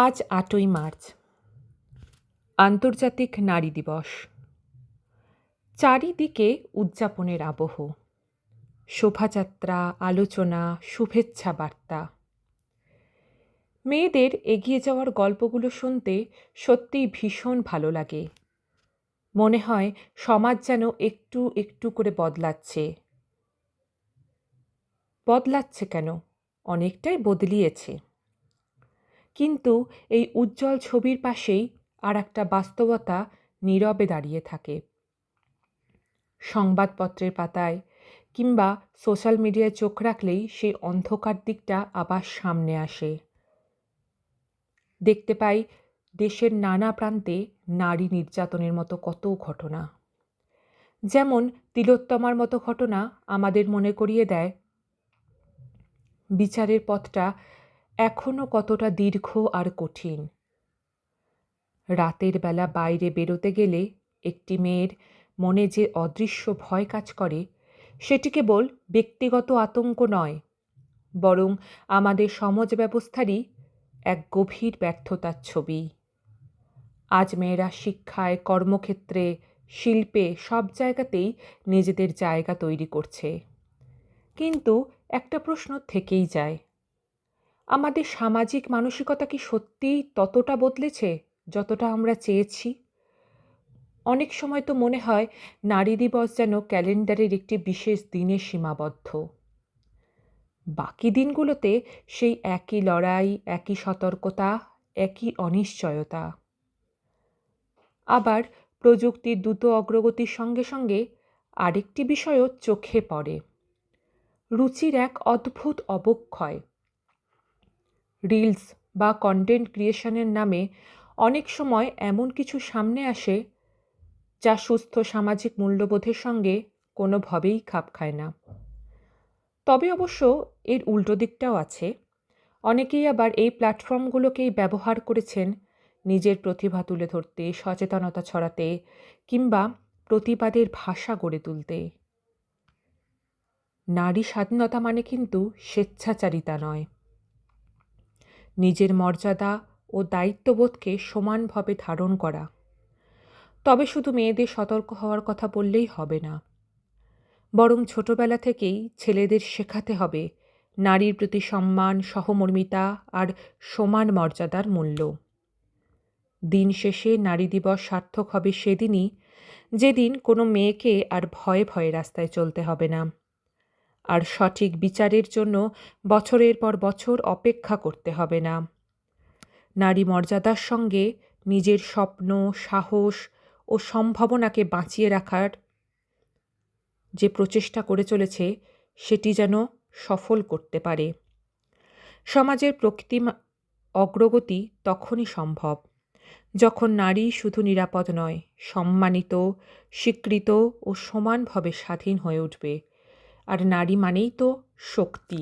আজ ৮ই মার্চ, আন্তর্জাতিক নারী দিবস। চারিদিকে উদযাপনের আবহ, শোভাযাত্রা, আলোচনা, শুভেচ্ছা বার্তা। মেয়েদের এগিয়ে যাওয়ার গল্পগুলো শুনতে সত্যিই ভীষণ ভালো লাগে। মনে হয় সমাজ যেন একটু একটু করে বদলাচ্ছে কেন, অনেকটাই বদলিয়েছে। কিন্তু এই উজ্জ্বল ছবির পাশেই আর একটা বাস্তবতা নীরবে দাঁড়িয়ে থাকে। সংবাদপত্রের পাতায় কিংবা সোশ্যাল মিডিয়ায় চোখ রাখলেই সেই অন্ধকার দিকটা আবার সামনে আসে। দেখতে পাই দেশের নানা প্রান্তে নারী নির্যাতনের মতো কত ঘটনা। যেমন তিলোত্তমার মতো ঘটনা আমাদের মনে করিয়ে দেয় বিচারের পথটা এখনো কতটা দীর্ঘ আর কঠিন। রাতের বেলা বাইরে বেরোতে গেলে একটি মেয়ের মনে যে অদৃশ্য ভয় কাজ করে, সেটি কেবল ব্যক্তিগত আতঙ্ক নয়, বরং আমাদের সমাজ ব্যবস্থারই এক গভীর ব্যর্থতার ছবি। আজ মেয়েরা শিক্ষায়, কর্মক্ষেত্রে, শিল্পে সব জায়গাতেই নিজেদের জায়গা তৈরি করছে। কিন্তু একটা প্রশ্ন থেকেই যায়, আমাদের সামাজিক মানসিকতা কি সত্যিই ততটা বদলেছে যতটা আমরা চেয়েছি? অনেক সময় তো মনে হয় নারী দিবস যেন ক্যালেন্ডারের একটি বিশেষ দিনে সীমাবদ্ধ। বাকি দিনগুলোতে সেই একই লড়াই, একই সতর্কতা, একই অনিশ্চয়তা। আবার প্রযুক্তির দ্রুত অগ্রগতির সঙ্গে সঙ্গে আরেকটি বিষয়ও চোখে পড়ে, রুচির এক অদ্ভুত অবক্ষয়। রিলস বা কন্টেন্ট ক্রিয়েশনের নামে অনেক সময় এমন কিছু সামনে আসে যা সুস্থ সামাজিক মূল্যবোধের সঙ্গে কোনোভাবেই খাপ খায় না। তবে অবশ্য এর উল্টো দিকটাও আছে। অনেকেই আবার এই প্ল্যাটফর্মগুলোকেই ব্যবহার করেছেন নিজের প্রতিভা তুলে ধরতে, সচেতনতা ছড়াতে কিংবা প্রতিবাদের ভাষা গড়ে তুলতে। নারী স্বাধীনতা মানে কিন্তু স্বেচ্ছাচারিতা নয়, নিজের মর্যাদা ও দায়িত্ববোধকে সমানভাবে ধারণ করা। তবে শুধু মেয়েদের সতর্ক হওয়ার কথা বললেই হবে না, বরং ছোটবেলা থেকেই ছেলেদের শেখাতে হবে নারীর প্রতি সম্মান, সহমর্মিতা আর সমান মর্যাদার মূল্য। দিন শেষে নারী দিবস সার্থক হবে সেদিনই যেদিন কোনো মেয়েকে আর ভয়ে ভয়ে রাস্তায় চলতে হবে না, আর সঠিক বিচারের জন্য বছরের পর বছর অপেক্ষা করতে হবে না। নারী মর্যাদার সঙ্গে নিজের স্বপ্ন, সাহস ও সম্ভাবনাকে বাঁচিয়ে রাখার যে প্রচেষ্টা করে চলেছে সেটি যেন সফল করতে পারে। সমাজের প্রকৃতি অগ্রগতি তখনই সম্ভব যখন নারী শুধু নিরাপদ নয়, সম্মানিত, স্বীকৃত ও সমানভাবে স্বাধীন হয়ে উঠবে। আর নারী মানেই তো শক্তি।